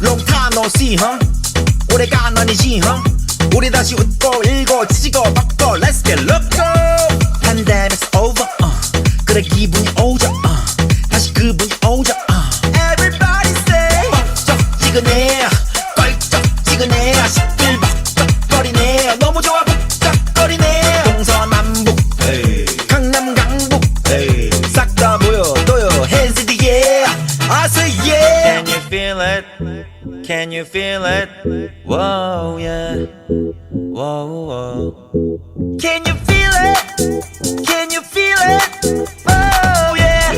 Long time no see, huh? 오래간 아니지, huh? 우리 다시 웃고 일고 지지고 뻗고 Let's get loco. Pandemic's over, 그래 기분이 오죠, 다시 그분이 오죠, Everybody say 뻑적지근해 껄쩍지근해 시끌벅적거리네 너무 좋아 북적거리네 동서남북 강남 강북 싹 다 보여줘요 Hands in the air I say yeah. Can you feel it? Can you feel it? Whoa, yeah. Whoa, whoa. Can you feel it? Can you feel it? Oh yeah.